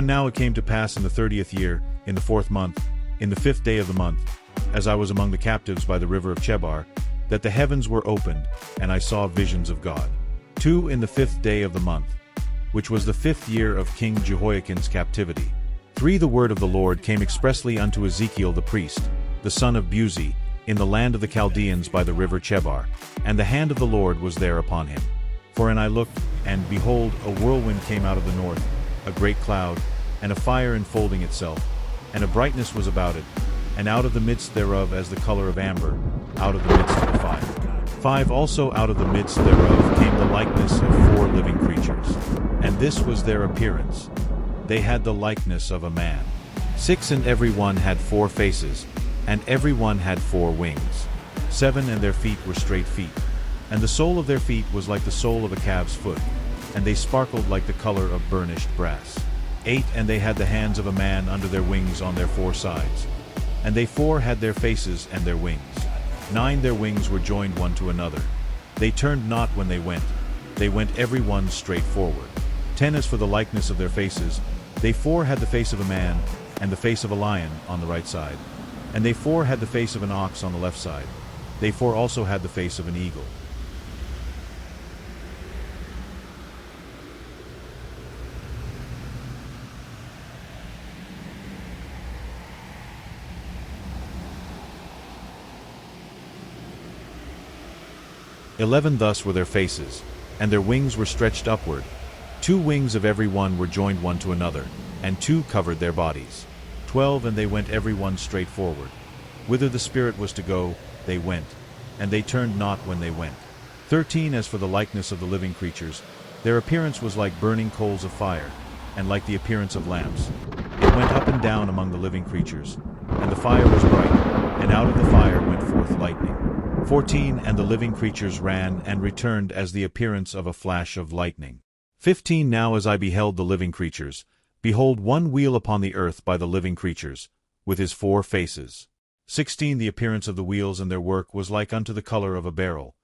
Now it came to pass in the 30th year, in the 4th month, in the 5th day of the month, as I was among the captives by the river of Chebar, that the heavens were opened, and I saw visions of God. 2. In the 5th day of the month, which was the 5th year of King Jehoiachin's captivity. 3. The word of the Lord came expressly unto Ezekiel the priest, the son of Buzi, in the land of the Chaldeans by the river Chebar, and the hand of the Lord was there upon him. For and I looked, and behold, a whirlwind came out of the north, a great cloud, and a fire enfolding itself, and a brightness was about it, and out of the midst thereof as the color of amber, out of the midst of the fire. 5. Also out of the midst thereof came the likeness of 4 living creatures. And this was their appearance. They had the likeness of a man. 6. And every one had 4 faces, and every one had 4 wings. 7. And their feet were straight feet. And the sole of their feet was like the sole of a calf's foot, and they sparkled like the color of burnished brass. 8. And they had the hands of a man under their wings on their 4 sides. And they 4 had their faces and their wings. 9. Their wings were joined one to another. They turned not when they went every one straight forward. 10. As for the likeness of their faces, they 4 had the face of a man, and the face of a lion on the right side. And they 4 had the face of an ox on the left side. They 4 also had the face of an eagle. "11. Thus were their faces, and their wings were stretched upward. 2 wings of every one were joined one to another, and 2 covered their bodies. 12. And they went every one straight forward. Whither the Spirit was to go, they went, and they turned not when they went. 13. As for the likeness of the living creatures, their appearance was like burning coals of fire, and like the appearance of lamps. It went up and down among the living creatures, and the fire was bright, and out of the fire went forth lightning. 14. And the living creatures ran and returned as the appearance of a flash of lightning. 15. Now as I beheld the living creatures, behold one wheel upon the earth by the living creatures, with his 4 faces. 16. The appearance of the wheels and their work was like unto the color of a beryl,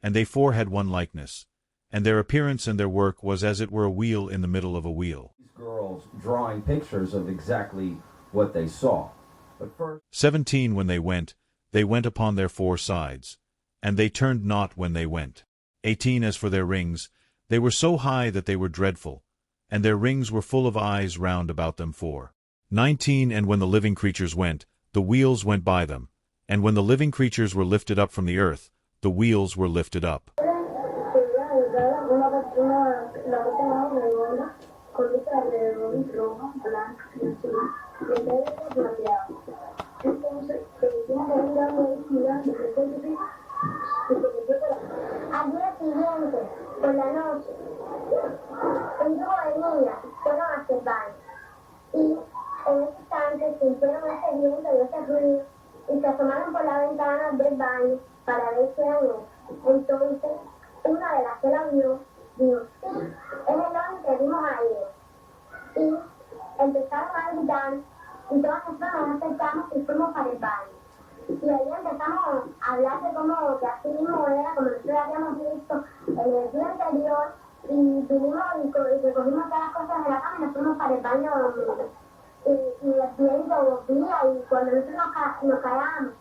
and they 4 had one likeness, and their appearance and their work was as it were a wheel in the middle of a wheel. These girls drawing pictures of exactly what they saw. But first, 17. When they went upon their 4 sides, and they turned not when they went. 18. As for their rings, they were so high that they were dreadful, and their rings were full of eyes round about them 4. 19. And when the living creatures went, the wheels went by them, and when the living creatures were lifted up from the earth, the wheels were lifted up. Al día siguiente, por la noche, un grupo de niñas fueron hacia el baño y en ese instante sintieron ese viento y ese ruido y se asomaron por la ventana del baño para ver qué era eso. Entonces, una de las que la vio dijo, sí, es el hombre que vimos ayer. Y empezaron a gritar y todas nosotros nos acercamos y fuimos para el baño. Y ahí empezamos a hablar de cómo que así mismo era, como nosotros habíamos visto en el día anterior, y vinimos y recogimos todas las cosas de la cama y nos fuimos para el baño a dormir. Y el viento volvía y cuando nosotros nos callábamos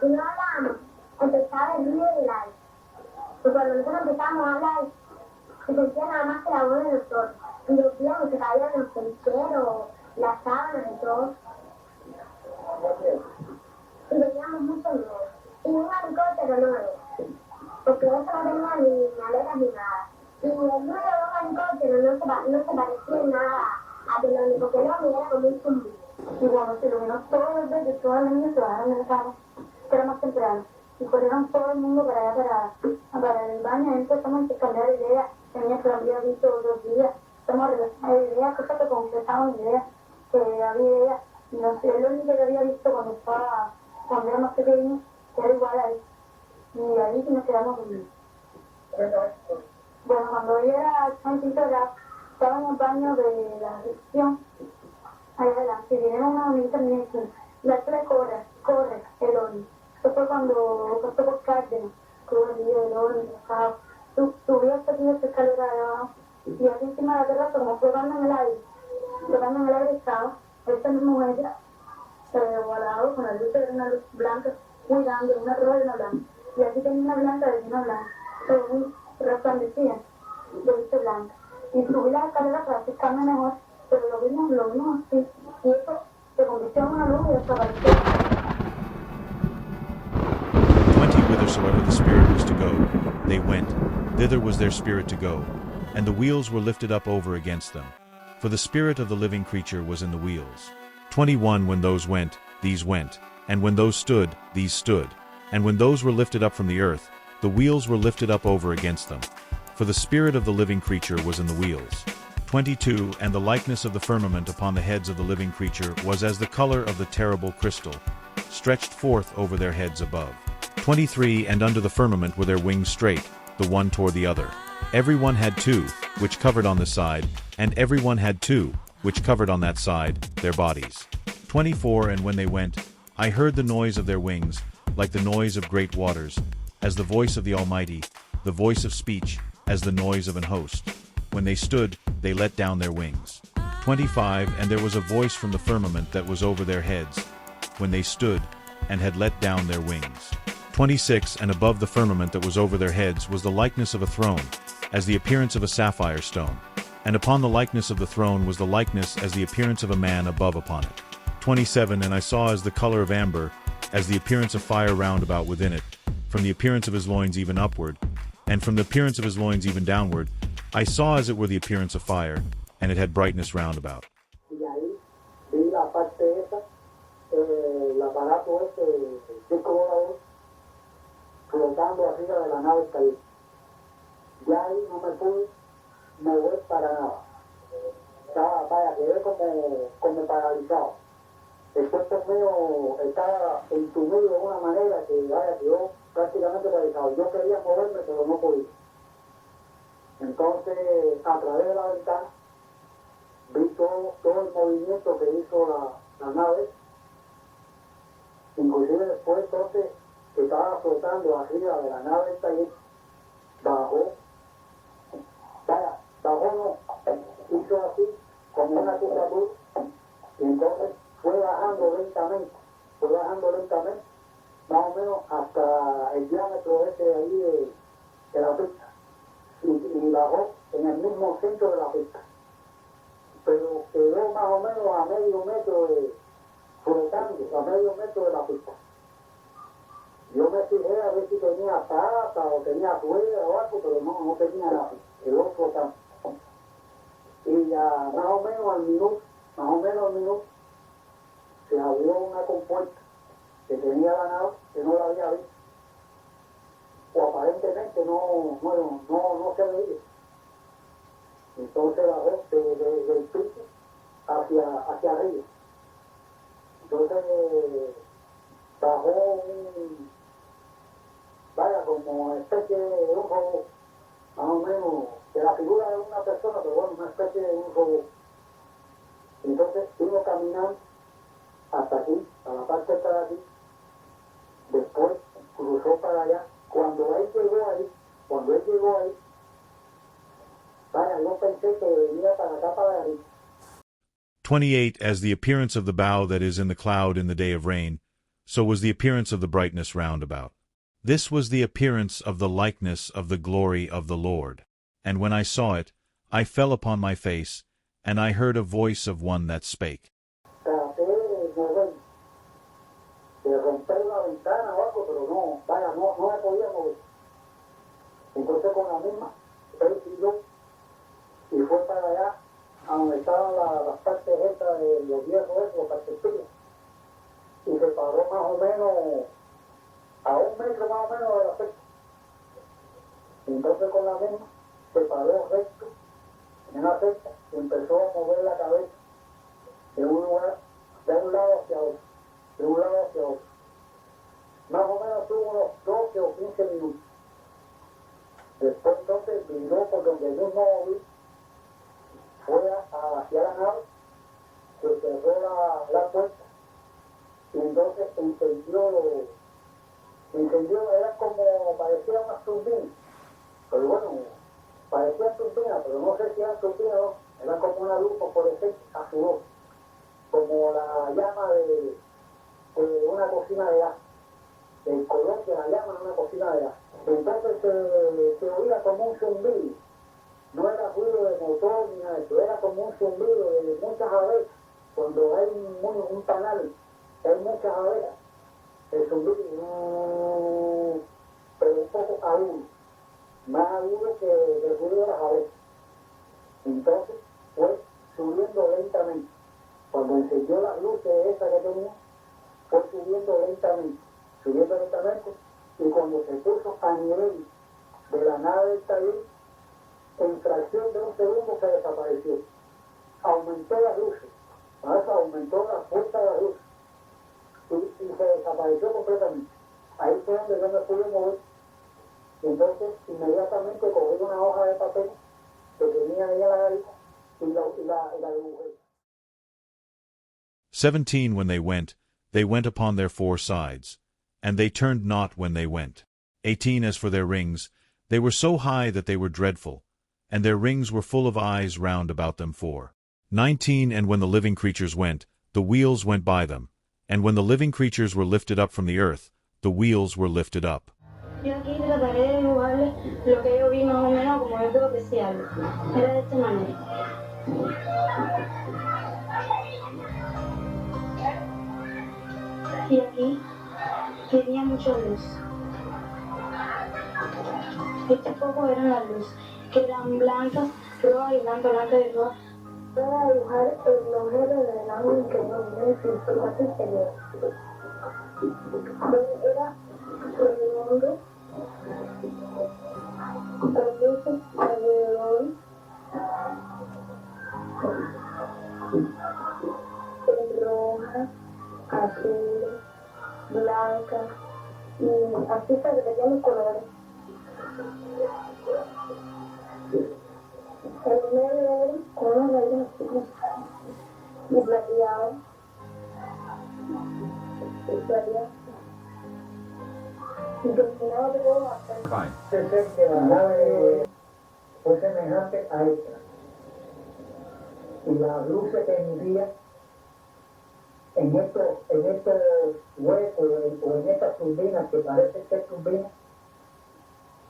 y no hablábamos, empezaba el ruido del aire. Y cuando nosotros empezamos a hablar, se sentía nada más que la voz de nosotros. Y los días se caían los percheros, las sábanas y todo. Y teníamos mucho miedo. Y un helicóptero no era, porque eso no tenía ni aletas ni nada. Y el ruido de un helicóptero no se parecía en nada a que porque el hombre era como un zumbido. Y cuando se iluminó todo el día, todas las niñas se bajaron de la cama, que era más temprano, y corrieron todo el mundo para allá, para el baño. Ahí empezamos a intercambiar ideas, tenías que lo había visto otros días, estamos relacionando ideas, cosas que concretamos ideas, que había ideas, no sé, lo único que había visto cuando era más pequeño, que era igual a él. Y ahí que nos quedamos dormidos. Bueno, cuando yo era chiquito, estaba en el baño de la recepción, allá adelante, y vinieron una bonita y me dijeron, la tres corre, el horno. Eso fue cuando pasó por Cárdenas, que hubo el día del horno, subió hasta aquí esa escalera de abajo, y aquí encima de la terraza, como flotando en el aire, con la luz era una luz blanca, muy grande, una roja y una blanca. Y aquí tenía una blanca y una blanca, pero muy resplandecida, de luz blanca. Y subí las escaleras para acercarme mejor, pero lo vimos así. Y eso se convirtió en una luz y desapareció. 20 Whithersoever the Spirit was to go, they went, thither was their spirit to go, and the wheels were lifted up over against them. For the spirit of the living creature was in the wheels. 21 When those went, these went, and when those stood, these stood, and when those were lifted up from the earth, the wheels were lifted up over against them. For the spirit of the living creature was in the wheels. 22 And the likeness of the firmament upon the heads of the living creature was as the color of the terrible crystal, stretched forth over their heads above. 23 And under the firmament were their wings straight, the one toward the other. Every one had two, which covered on this side, and every one had two, which covered on that side, their bodies. 24 And when they went, I heard the noise of their wings, like the noise of great waters, as the voice of the Almighty, the voice of speech, as the noise of an host. When they stood, they let down their wings. 25 And there was a voice from the firmament that was over their heads, when they stood, and had let down their wings. 26 And above the firmament that was over their heads was the likeness of a throne, as the appearance of a sapphire stone. And upon the likeness of the throne was the likeness as the appearance of a man above upon it. 27 And I saw as the color of amber, as the appearance of fire round about within it, from the appearance of his loins even upward, and from the appearance of his loins even downward, I saw as it were the appearance of fire, and it had brightness round about. Y ahí vi la parte esa, el aparato ese, el disco volador, flotando arriba de la nave caída. Ya ahí no me pude mover para nada. Quedé como paralizado. El cuerpo mío estaba entumido de una manera que quedó prácticamente paralizado. Yo quería moverme, pero no podía. Entonces, a través de la ventana, vi todo el movimiento que hizo la nave. Inclusive después, entonces, que estaba flotando arriba de la nave del taller, bajó no, hizo así, como una curvatura, y entonces fue bajando lentamente, más o menos hasta el diámetro ese de ahí de la pista, y bajó en el mismo centro de la pista, pero quedó más o menos a medio metro flotando, a medio metro de la pista. Yo me fijé a ver si tenía pata o tenía rueda o algo, pero no tenía nada, quedó flotando. Y ya más o menos al minuto, se abrió una compuerta que tenía la nave, que no la había visto, o aparentemente no se veía. Entonces bajó del piso hacia arriba. Entonces bajó como especie de un robot, más o menos, de la figura de una persona, pero bueno, una especie de un robot. Entonces vino caminando hasta aquí, a la parte de aquí, después cruzó para allá. Cuando él llegó ahí, yo pensé que venía para acá, para allí. 28 As the appearance of the bow that is in the cloud in the day of rain, so was the appearance of the brightness round about. This was the appearance of the likeness of the glory of the Lord. And when I saw it, I fell upon my face, and I heard a voice of one that spake. Traté de romper la ventana o algo, pero no me podía mover. Entonces con la misma, él siguió y fue para allá, a donde estaban las partes estas de los viejos, los cartetillos, y se paró más o menos a 1 metro más o menos de la fecha. Entonces con la misma se paró recto en la fecha y empezó a mover la cabeza de un lado hacia otro. Más o menos tuvo unos 12 o 15 minutos. Después entonces vino por donde yo no vi, fue hacia la nave, se cerró la puerta y entonces encendió, era como, parecía una turbina, pero bueno, parecía turbina, pero no sé si era turbina o no, era como una luz fosforescente azul, como la llama de cocina de gas. En Colombia la llaman una cocina de gas. Entonces se oía como un zumbido. No era ruido de motor ni nada de eso, era como un zumbido de muchas abejas. Cuando hay un panal, hay muchas abejas, el zumbido, pero un poco agudo, más agudo que el ruido de las abejas. Entonces fue subiendo lentamente. Cuando encendió las luces esas que tenía, fue subiendo lentamente, y cuando se puso a nivel de la nave del taller, en fracción de un segundo se desapareció. Aumentó las luces, aumentó la fuerza de las luces y se desapareció completamente. Ahí fue donde yo me pude mover. Entonces, inmediatamente cogí una hoja de papel que tenía ahí en la garita y la dibujé. 17 When they went upon their 4 sides. And they turned not when they went. 18 As for their rings, they were so high that they were dreadful, and their rings were full of eyes round about them 4. 19 And when the living creatures went, the wheels went by them, and when the living creatures were lifted up from the earth, the wheels were lifted up. Yo aquí trataré de dibujarles lo que yo vi más o menos como yo creo que sea algo. Era de esta manera. Y aquí tenía mucha luz. Estos focos eran las luces, que eran blancas, rojas y blancas, blancas y rojas. Voy a dibujar el objeto del ángulo que no viene sin su parte exterior. Era redondo, con luces alrededor, rojas, azules, blancas, y así se veían los colores. El medio con unas raíces así y plateado. Y terminado de todo bastante. Fine. Ese ser que la nave fue semejante a esta. Y las luces que emitía en estos huecos o en estas turbinas que parecen ser turbinas,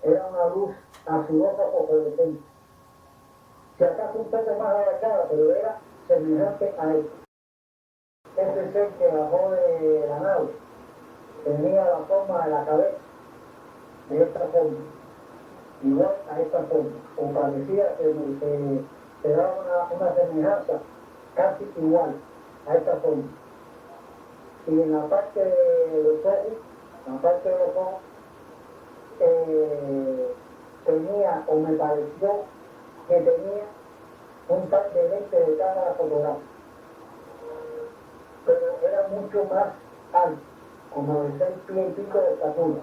era una luz azulosa fosforescente. Si acaso un poco más agachada, pero era semejante a esto. Ese ser que bajó de la nave tenía la forma de la cabeza de esta forma, igual a esta forma, o parecía que daba una semejanza casi igual a esta forma. Y en la parte de los ojos, tenía, o me pareció que tenía un par de lentes de cámara fotográfica, pero era mucho más alto, como de 6 pies y pico de estatura,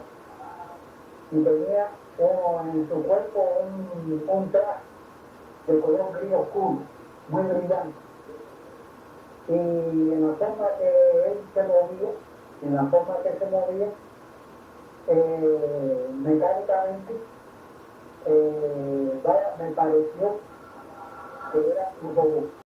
y tenía en su cuerpo un traje de color gris oscuro, muy brillante, y en la forma que él se movía, mecánicamente, me pareció que era un robot.